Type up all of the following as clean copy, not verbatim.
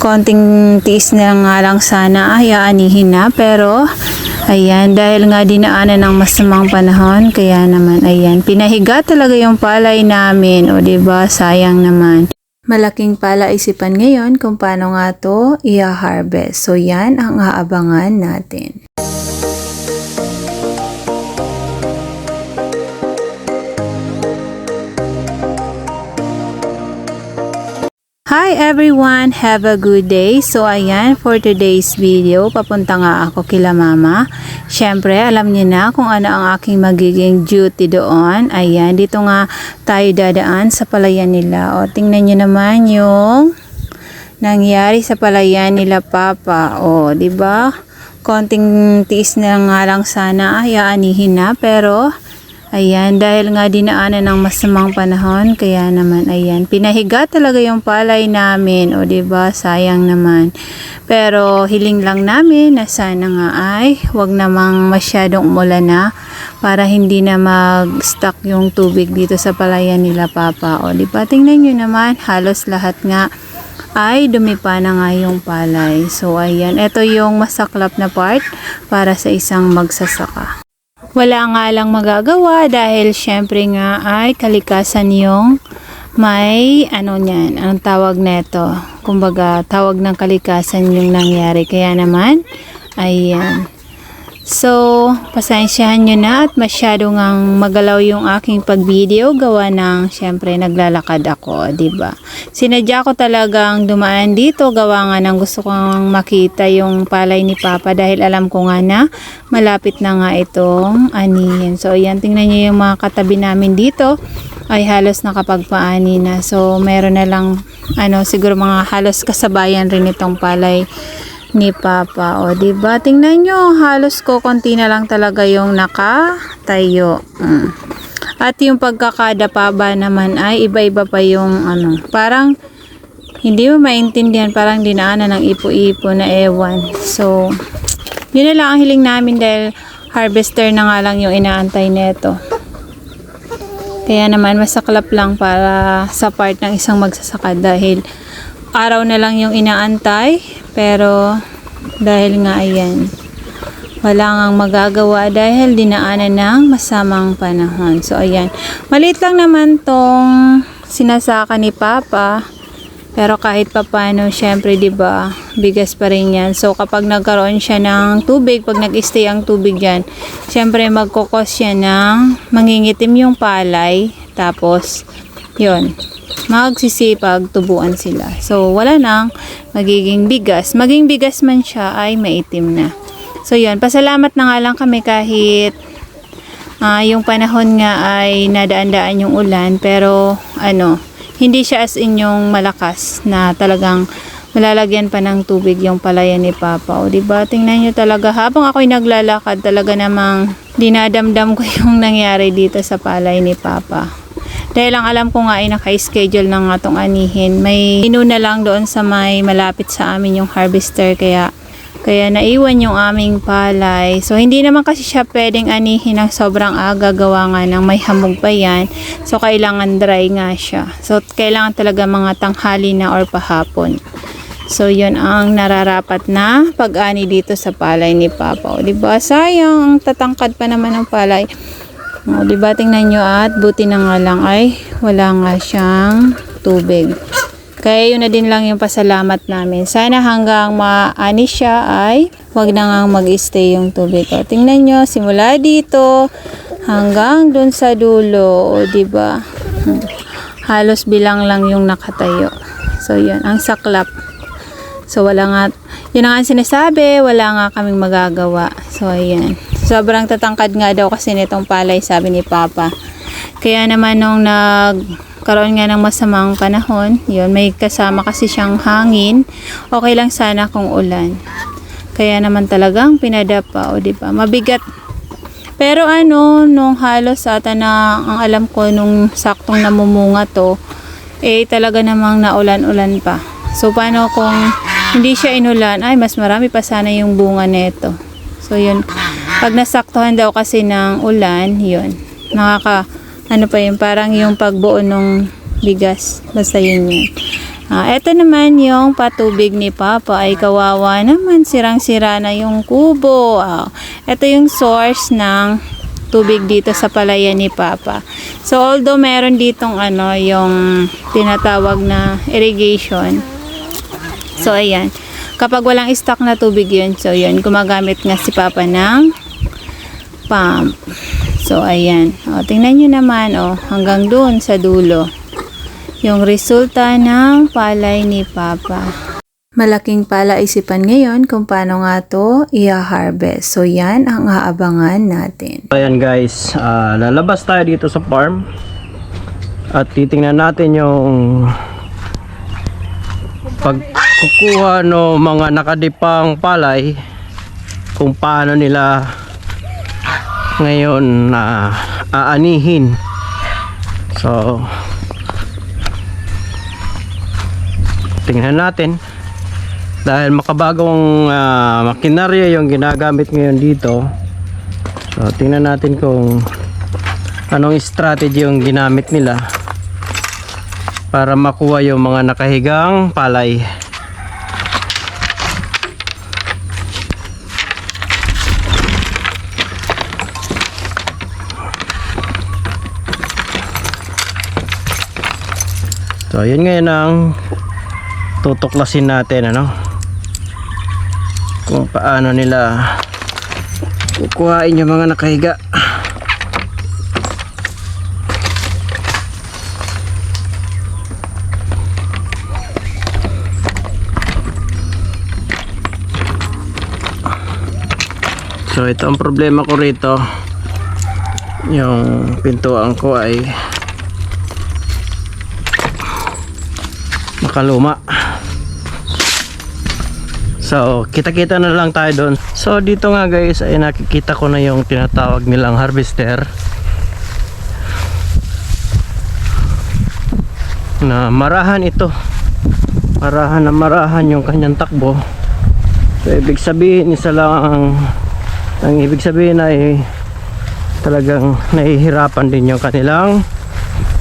konting tiis na nga lang sana ay aanihin na, pero ayan, dahil nga dinaanan ng masamang panahon, kaya naman ayan, pinahiga talaga yung palay namin, o diba, sayang naman. Malaking palaisipan ngayon kung paano nga to i-harvest. So yan ang aabangan natin. Hi everyone! Have a good day! So ayan, for today's video, papunta nga ako kila mama. Syempre, alam niyo na kung ano ang aking magiging duty doon. Ayan, dito nga tayo dadaan sa palayan nila. O, tingnan niyo naman yung nangyari sa palayan nila Papa. O, diba? Konting tiis na nga lang sana, ayaanihin na, pero ayan, dahil nga dinaanan ng masamang panahon, kaya naman ayan, pinahiga talaga yung palay namin, o diba, sayang naman. Pero hiling lang namin na sana nga ay wag namang masyadong umulan na para hindi na mag-stuck yung tubig dito sa palayan nila Papa. O diba, tingnan nyo naman, halos lahat nga ay dumipa na nga yung palay. So ayan, ito yung masaklap na part para sa isang magsasaka. Wala nga lang magagawa dahil syempre nga ay kalikasan yung may ano niyan, anong tawag neto, kumbaga tawag ng kalikasan yung nangyari, kaya naman ayan. So pasensyahan nyo na at masyado ngang magalaw yung aking pag-video, gawa ng syempre naglalakad ako, diba? Sinadya ko talagang dumaan dito, gawa nga ng gusto kong makita yung palay ni Papa dahil alam ko nga na malapit na nga itong anihin. So ayan, tingnan nyo yung mga katabi namin dito ay halos nakapagpaani na. So meron na lang ano, siguro mga halos kasabayan rin itong palay ni Papa. O diba, tingnan nyo, halos ko konti na lang talaga yung nakatayo. At yung pagkakadapa ba naman ay iba-iba pa yung ano, parang hindi mo maintindihan, parang dinaanan ng ipo-ipo na ewan. So yun na lang ang hiling namin dahil harvester na nga lang yung inaantay neto. Kaya naman masaklap lang para sa part ng isang magsasaka dahil araw na lang yung inaantay, pero dahil nga ayan, wala ngang magagawa dahil dinaanan ng masamang panahon. So ayan, maliit lang naman tong sinasaka ni Papa, pero kahit papano syempre 'di ba, bigas pa rin yan. So kapag nagkaroon siya ng tubig, pag nag-stay ang tubig diyan, syempre magkokos siya ng mangingitim yung palay, tapos yon, magsisipag tubuan sila. So wala nang magiging bigas. Maging bigas man siya ay maitim na. So yun, pasalamat na nga lang kami kahit yung panahon nga ay nadaan-daan yung ulan, pero ano, hindi siya as in yung malakas na talagang malalagyan pa ng tubig yung palayan ni Papa. O diba, tingnan nyo talaga, habang ako'y naglalakad, talaga namang dinadamdam ko yung nangyari dito sa palay ni Papa. Dahil ang alam ko nga ay naka-schedule na nga itong anihin. May inuna lang doon sa may malapit sa amin yung harvester, kaya naiwan yung aming palay. So hindi naman kasi siya pwedeng anihin ng sobrang aga, gawa nga ng may hamog pa yan. So kailangan dry nga siya. So kailangan talaga mga tanghali na or pahapon. So yun ang nararapat na pag-ani dito sa palay ni Papa. O diba, sayang, tatangkad pa naman ng palay. O diba, tingnan nyo, at buti na nga lang ay wala nga siyang tubig. Kaya yun na din lang yung pasalamat namin. Sana hanggang maani siya ay wag na nga mag-stay yung tubig. O tingnan nyo, simula dito hanggang dun sa dulo. O diba, halos bilang lang yung nakatayo. So yun, ang saklap. So wala nga, yun ang sinasabi, wala nga kaming magagawa. So ayan, sobrang tatangkad nga daw kasi nitong palay, sabi ni Papa. Kaya naman nung nagkaroon nga ng masamang panahon, yun, may kasama kasi siyang hangin, okay lang sana kung ulan. Kaya naman talagang pinadapa, o diba, mabigat. Pero ano, nung halos ata na, ang alam ko, nung saktong namumunga to, eh talaga namang naulan-ulan pa. So paano kung hindi siya inulan, ay mas marami pa sana yung bunga neto. So yun, pag nasaktuhan daw kasi ng ulan, yun, ano pa yun, parang yung pagbuo ng bigas, basta yun yun. Eto naman yung patubig ni Papa ay kawawa naman, sirang-sira na yung kubo. Eto yung source ng tubig dito sa palayan ni Papa. So although meron ditong yung tinatawag na irrigation. So ayan, kapag walang stock na tubig yun, so yun, gumagamit nga si Papa ng pump. So ayan, tingnan nyo naman hanggang doon sa dulo yung resulta ng palay ni Papa. Malaking palaisipan ngayon kung paano nga to i-harvest. So yan ang aabangan natin. Ayan guys, lalabas tayo dito sa farm at titingnan natin yung pagkukuha ng mga nakadipang palay, kung paano nila ngayon aanihin. So tingnan natin, dahil makabagong makinarya yung ginagamit ngayon dito. So tingnan natin kung anong strategy yung ginamit nila para makuha yung mga nakahigang palay. So yun ngayon ang tutuklasin natin, kung paano nila kukuhain yung mga nakahiga. So ito ang problema ko rito, yung pintuan ko ay makaluma. So kita-kita na lang tayo doon. So dito nga guys ay nakikita ko na yung tinatawag nilang harvester na marahan ito. Marahan na marahan yung kanyang takbo. So ibig sabihin, isa lang ang ibig sabihin ay talagang nahihirapan din yung kanilang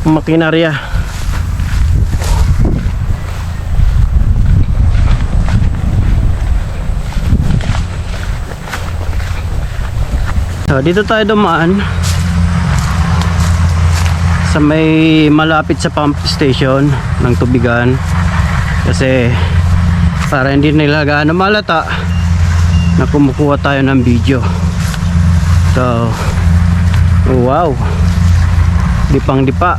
makinarya. So dito tayo dumaan sa may malapit sa pump station ng tubigan, kasi para hindi nila gaano malata na kumukuha tayo ng video. So wow, dipang dipa.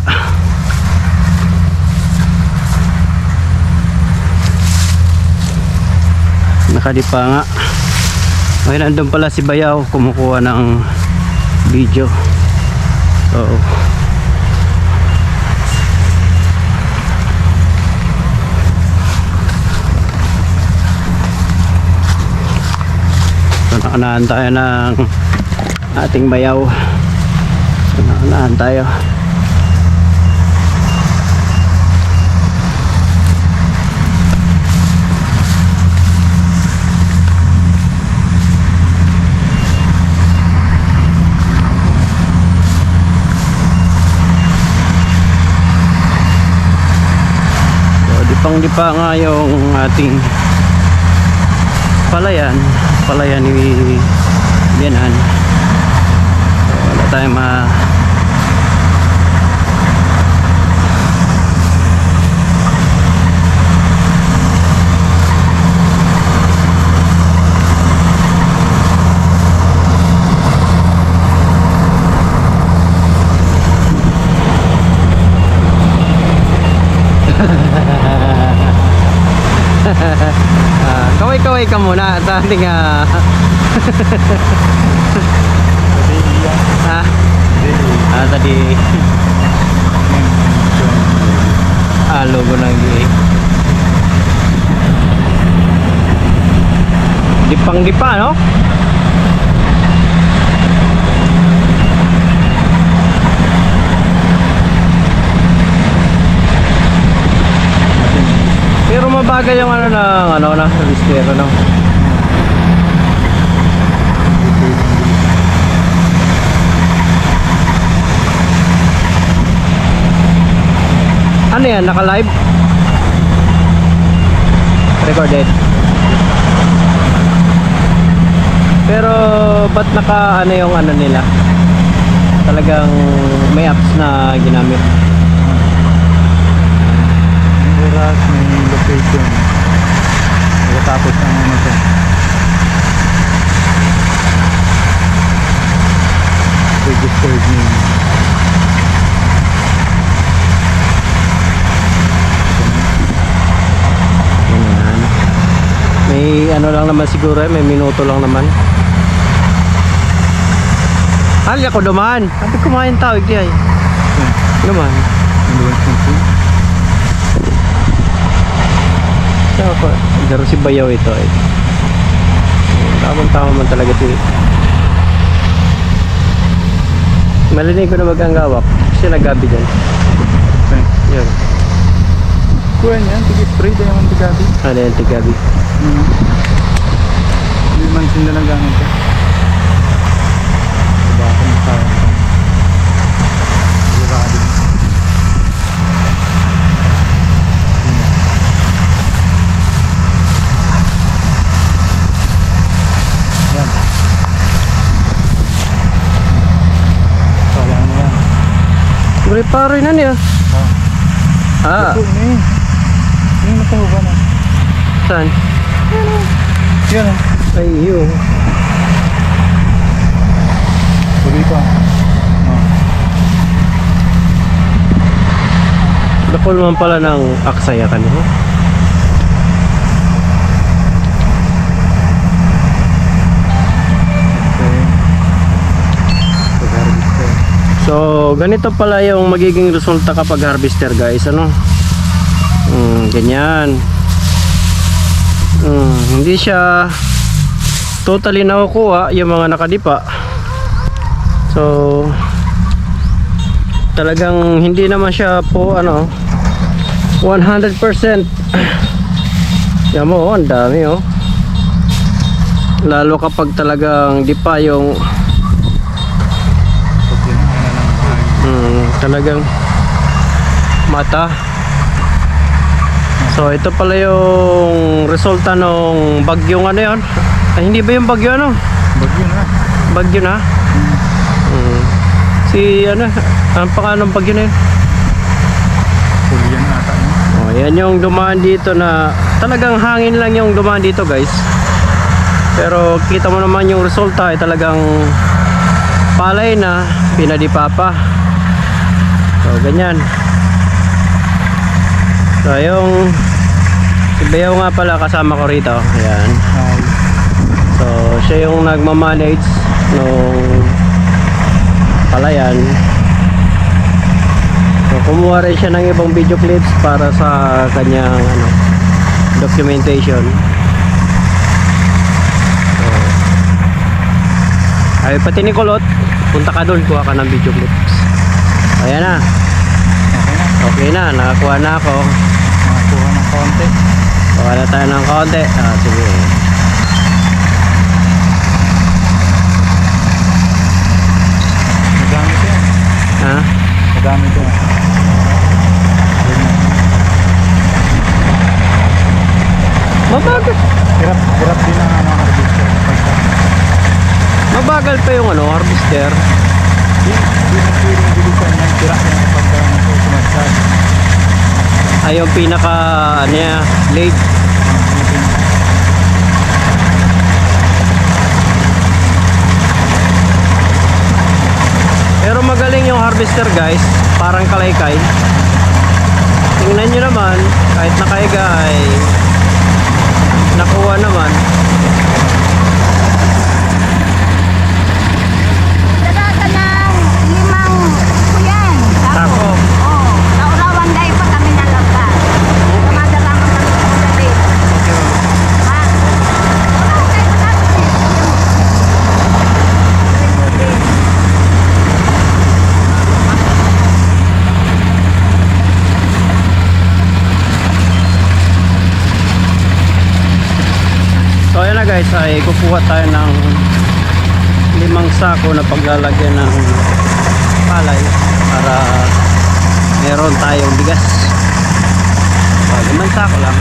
Nakadipa nga. Okay, nandun pala si Bayaw kumukuha ng video. So nakanahan tayo ng ating Bayaw. So nakanahan tayo. Dipang-dipa nga yung ating palayan ni Bianan. So, wala tayong kaway-kaway ka muna sa ating tadi logo ng dipang-dipa, no? Pero mabagal yung harvester, no? Ano yan? Naka-live? recorded. Pero ba't naka ano yung ano nila? Talagang may apps na ginamit. May oras, may location. Tapos ang ano siya. Registered name. Ganyan. May ano lang naman siguro, may minuto lang naman. Ali ako dumaan. Sabi kumain tawag di ay. Naman. Saka pa, garo si Bayaw ito ay. Tamang-tama man talaga ito. Malinig ko na mag-anggawak. Kasi nagabi dyan. Okay. Yan. Kuha niyan, tigit-spray tayo naman tigabi. Ano yan, tigabi. Hindi man sila lang gamit ito. Diba ako masayang ito. Sigurado. Yan. Sayang mo yan. Uri paro na niya. Ah, Ito na eh. Yung matahuba na. saan? Yan o. Ay, yun. Tuloy pa. Dakol naman pala ng aksaya kanina. Okay. Pag-harvester. So, ganito pala yung magiging resulta kapag harvester guys, ano? Ganyan. Hindi siya totally nakukuha yung mga nakadipa. So, talagang hindi naman siya po ano 100%. Yan mo, ang dami oh. Lalo kapag talagang dipa yung Pag yan, ano ng hangin. talagang mata. So ito pala yung resulta nung bagyong ano yun. Ay, hindi ba yung bagyo ano? Bagyo na. Bagyo na? Si ano, ang pangalan ng bagyo na yun? Tulian ata yun. Oh, yan yung dumaan dito na talagang hangin lang yung dumaan dito guys. Pero kita mo naman yung resulta ay talagang palay na, pinadipa pa. So ganyan. So yung si Bayaw nga pala kasama ko rito. Ayan. Ay. So siya yung nagmamanage nung palayan. So kumuha rin siya ng ibang video clips para sa kanyang ano, documentation. So, ay pati ni Kulot, punta ka doon, kuha ka ng video clips. Ayan na. Okay na. Okay na, nakakuha na ako. Nakakuha ng konti. Kuha na tayo ng konti. Sige. Madami ito yan. Ha? Madami ito yan. Mabagal. Hirap din ang mga harvester. Mabagal pa yung ano, harvester. Di na pwedeng bilisan yan. Tira yan kapag sumasad. Ay yung pinaka ano yan, late. Pero magaling yung harvester guys, parang kalaykay. Tingnan nyo naman, kahit nakaiga ay nakuha naman. Dalaga ng 5 kuyan. Sako. Oo. Naurawan dahil pa kami nalaga. Dumadalangan kami sa gabi. Ha? Wala tayo matapos eh. So ayan na guys, ay kukuha tayo ng 5 sako na paglalagyan ng palay para meron tayong bigas. So, 5 sako lang.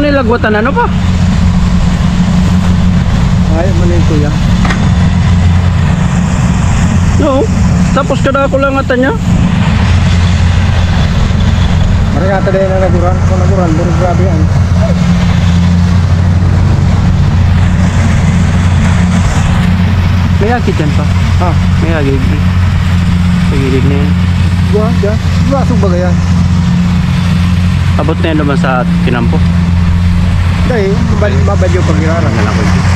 Itong nilagwatan ano pa? Ay, manin kuya. No. Tapos kada ko lang ata niya. Marikata din na naguran. Kung naguran, buro grabe yan. May agit yan pa. Ha? May agit. Sa gilid na yan. Gua, dyan. Lasog ba yan? Abot na yan naman sa tinampo. Dahil, mabadyo pag irarang. Ang ko dito.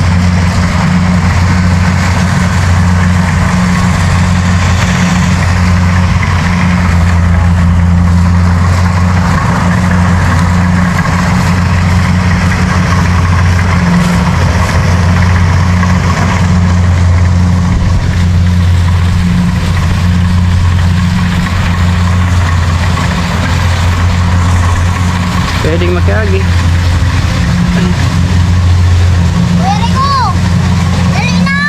Pwedeng makiagi. Pwede ko! Dali na!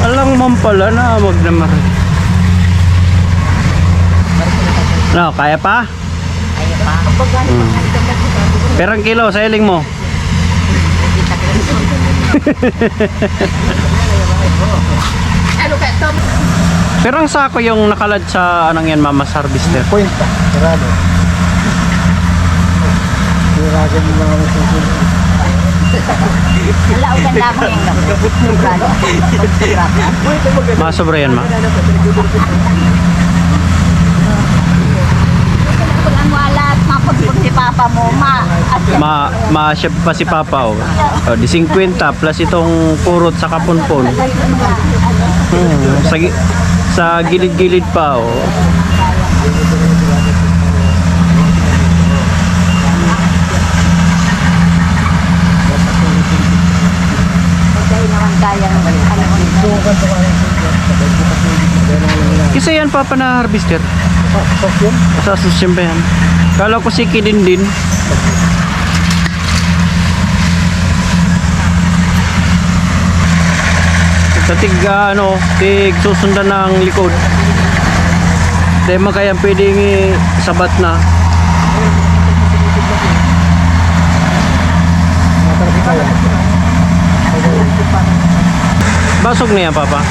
Alang man pala na magdamar. No, kaya pa? Perang kilo sa iling mo? Perang sako yung nakalad sa anong yan mama sa harvester? Point pa. Sarado. Iragin mo lang ako sa sunod. Wala, ang ganda mo yung gamot. Masobra yan ma? Pag ang wala at mapagpag si Papa mo, Ma-chef pa si Papa oh. Di 50 plus itong purot sa kapunpon. Sa gilid-gilid pa oh. Dahil naman kaya ng Kisa yan Papa na harvester? Sa susyon ba yan? Kala ko si Kidin din. Sa tig susundan ng likod. Di man kaya pwedeng sabat na. Basog na yan Papa.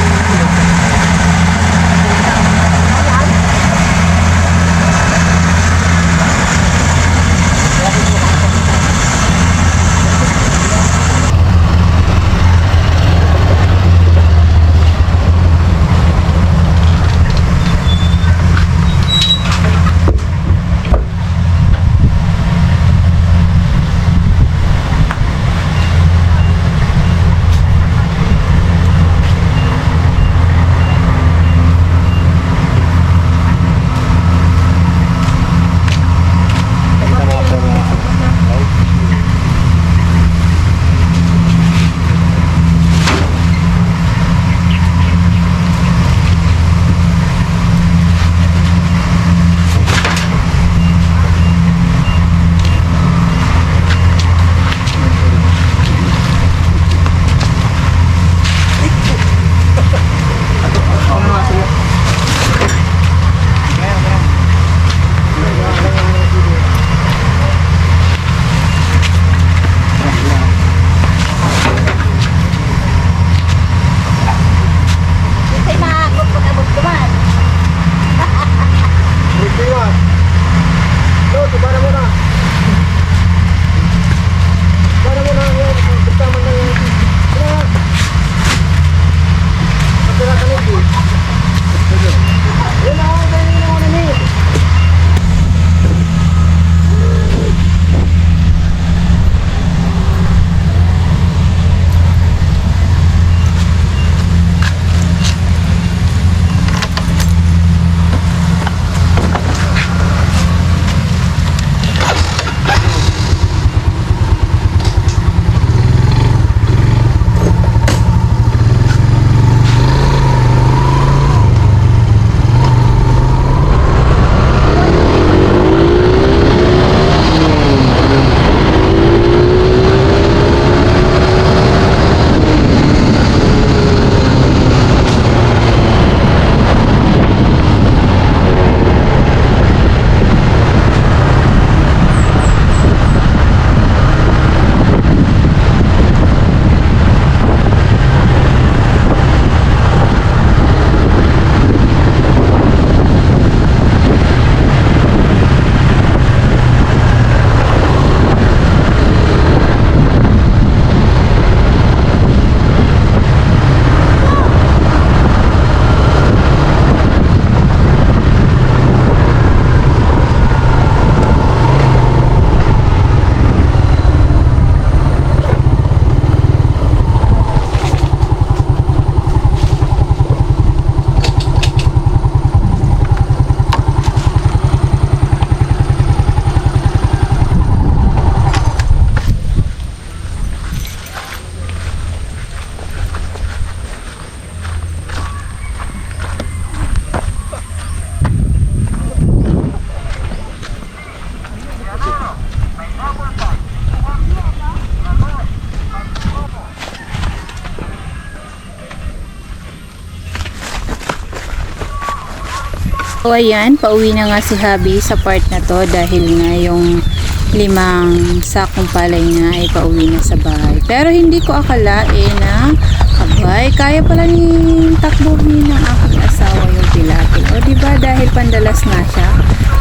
So ayan, pauwi na nga si Habi sa part na to dahil nga yung 5 sakong palay nga ay pauwi na sa bahay. Pero hindi ko akalain na abay, kaya pala ni takbuhin ng aking asawa yung tilapia. O diba dahil pandalas na siya,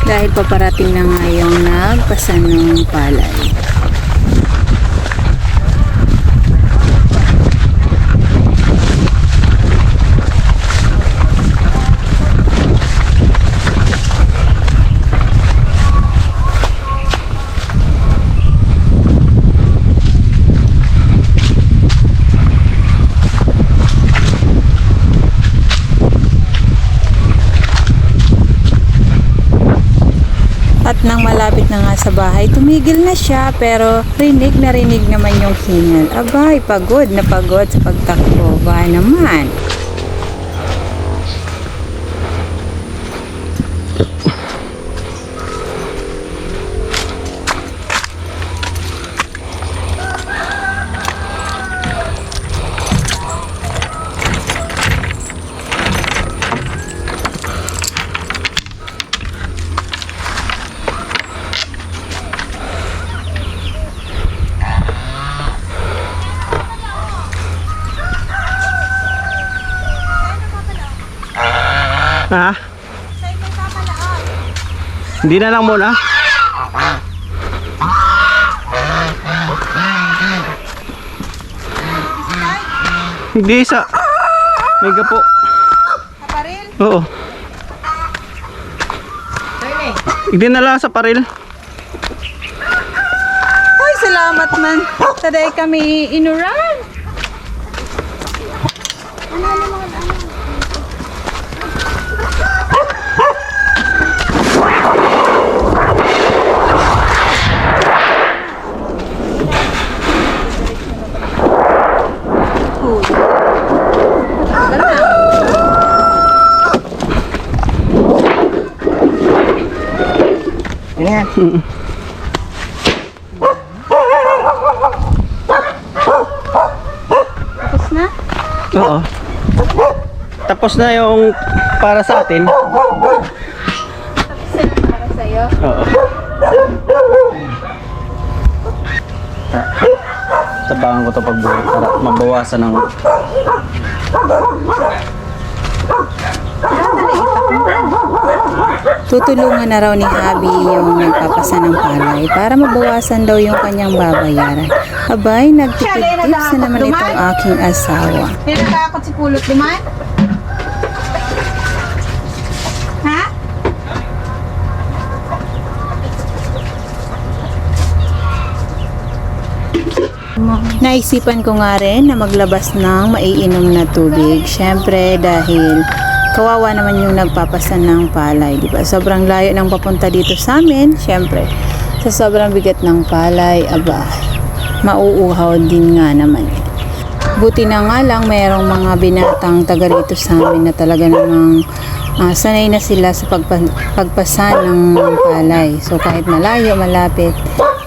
dahil paparating na nga yung nagpasan ng palay. At nang malapit na nga sa bahay, tumigil na siya pero rinig na rinig naman yung hingal. Abay, pagod na pagod sa pagtakbo. Ba naman? Ha? Hindi na lang muna. Hindi sa mega po. Sa paril? Oo. Hindi na lang sa paril. Ay, salamat man. Taday kami inuran. Yan. Tapos na? Oo. Tapos na yung para sa atin. Para sa'yo. Oo. Tabangan ko to pagbuhay para mabawasan ng Tutulungan na raw ni Habi yung nagpapasa ng palay para mabawasan daw yung kanyang babayaran. Abay, nagtipid-tips na naman itong aking asawa. May natakot si Pulot Duman? Ha? Naisipan ko nga rin na maglabas ng maiinom na tubig. Syempre dahil kawawa naman yung nagpapasan ng palay, di ba? Sobrang layo ng papunta dito sa amin. Syempre, sa sobrang bigat ng palay, aba, mauuhaw din nga naman. Buti na nga lang mayroong mga binatang taga rito sa amin na talaga namang sanay na sila sa pagpasa ng palay. So kahit malayo, malapit,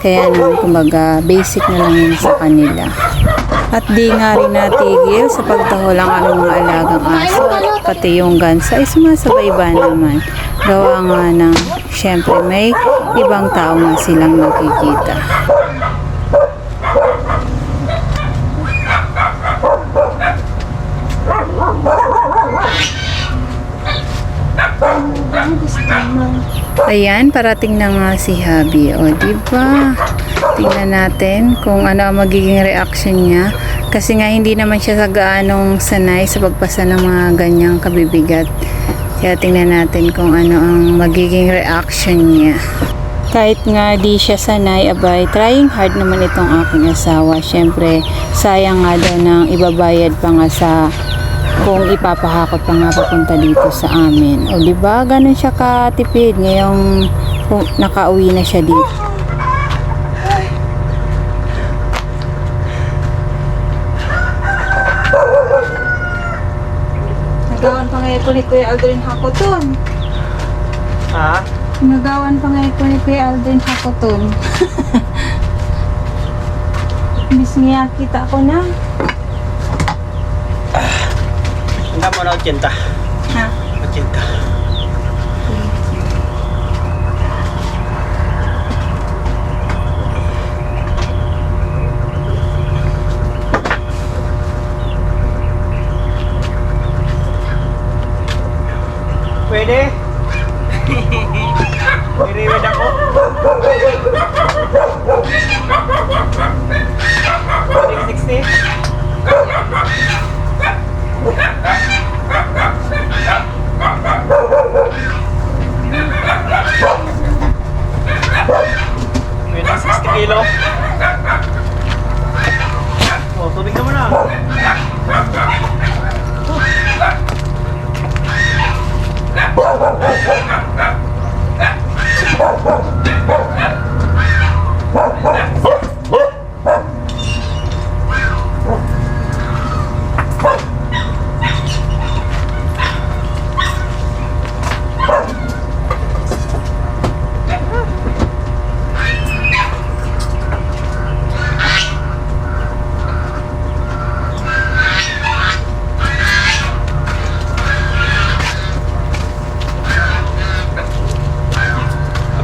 kaya naman kumbaga basic na lang yun sa kanila. At di nga rin natigil sa pagtahol ang aming mga alagang aso at pati yung gansa ay sumasabay ba naman. Gawa nga ng syempre may ibang tao nga silang nakikita. Ayan, parating na nga si Habi. O, diba? Tingnan natin kung ano ang magiging reaction niya. Kasi nga hindi naman siya sa gaanong sanay sa pagpasa ng mga ganyang kabibigat. Kaya tingnan natin kung ano ang magiging reaction niya. Kahit nga di siya sanay, abay, trying hard naman itong aking asawa. Syempre, sayang nga daw nang ibabayad pa nga sa kung ipapahakot pa nga papunta dito sa amin. O diba, ganun siya katipid ngayong nakauwi na siya dito. Nagawan pa ngayon ko ni Kuya Aldrin Hakoton. Ha? Nagawan pa ngayon ko ni Kuya Aldrin Hakoton. Bis niya kita ko na. Hanggang mo na 80. Ha? 80. Pwede? Iriwid ako. 660? Pwede 60 kilo. Oh, tubig na mo na.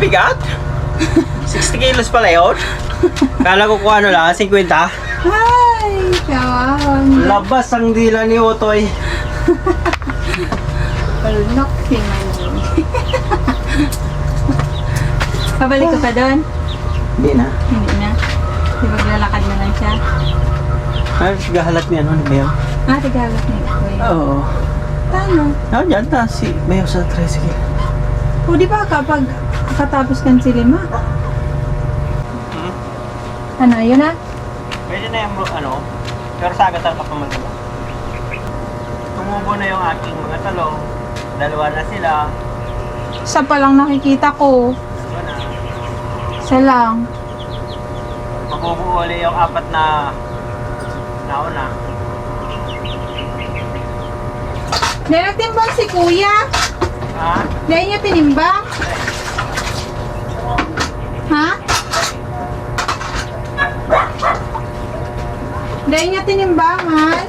Bigat? 60 kilos pala yun? Kala ko kung ano lang, 50. Ay, kawawang. Labas ang dila ni Otoy. Palnok si Manny. Pabalik ko pa doon? Hindi na. Hindi na. Di maglalakad na lang siya. Ay, gahalat niya, ano ba yun? Ah, tigagat na ito eh. Oo. Paano? Dyan ta, si Mayo sa tricycle. O di ba kapag katapos kan si Lima? Ano, yun na? Pwede na yung ano, pero sa agad ka pa magdala. Tumubo na yung aking mga talong. Dalawa na sila. Isa pa lang nakikita ko. Dalawa na. Isa lang. Mabubuo ulit yung apat na nauna. Dahil nagtimbang si Kuya. Ha? Dahil niya tinimbang. Ha? Dahil niya tinimbangan.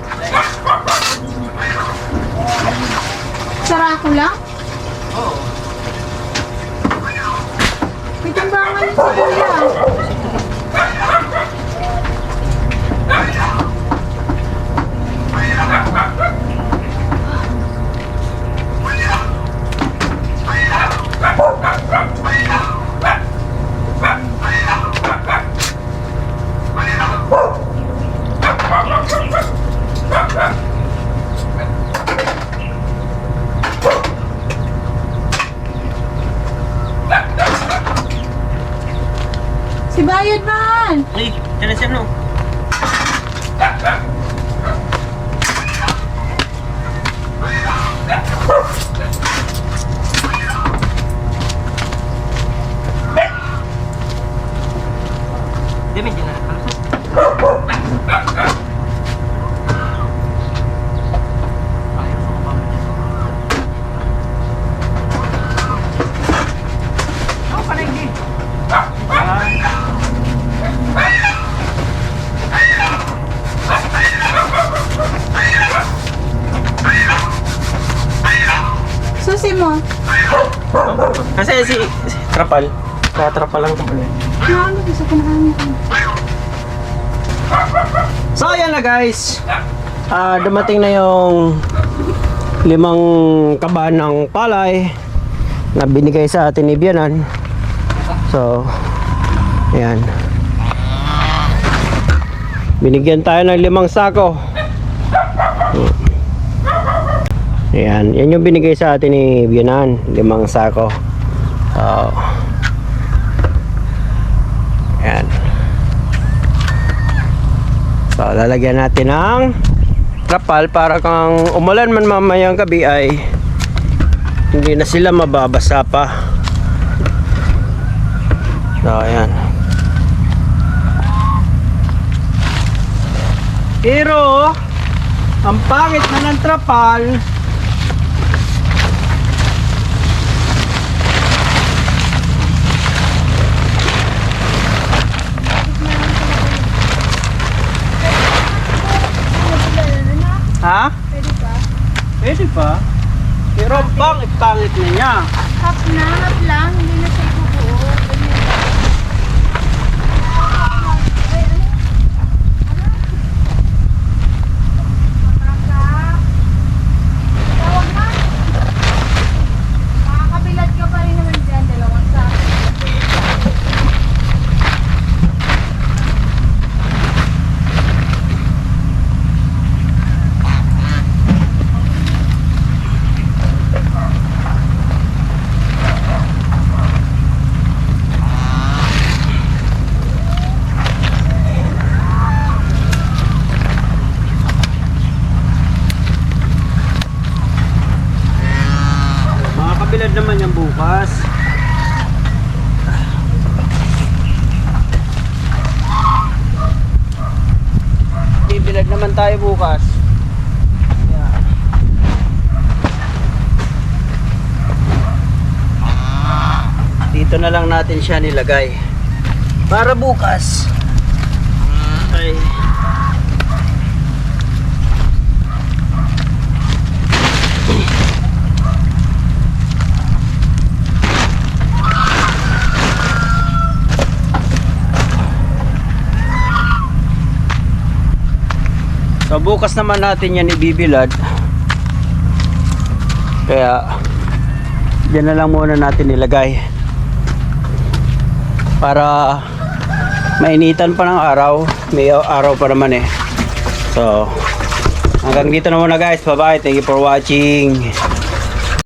Sara ko lang. Oo. May timbangan niya si Kuya. Si Bayad man! Ay, dyan na siya no. Di ba dyan na? Susi mo. Kasi si Trapal. Kaya Trapal lang kami. Ano, gusto ko na kami. So ayan na guys. Dumating na yung 5 kaban ng palay na binigay sa atin ni Bianan. So ayan. Binigyan tayo ng 5 sako. Ayan, yan yung binigay sa atin ni Bianan, 5 sako. So ayan. So lalagyan natin ng trapal para kung umulan man mamayang gabi ay hindi na sila mababasa pa. So ayan. Pero ang pangit na ng trapal. Ha? Pwede pa? Pwede pa. Pero ang pangit na niya. Half na, half lang. Hindi na siya ibubuo. Bibilad naman yan bukas. Bibilad naman tayo bukas. Yan. Dito na lang natin siya nilagay. Para bukas. Ay. So bukas naman natin yan ibibilad. Kaya diyan na lang muna natin ilagay. Para mainitan pa ng araw. May araw pa naman eh. So hanggang dito na muna guys. Bye bye. Thank you for watching.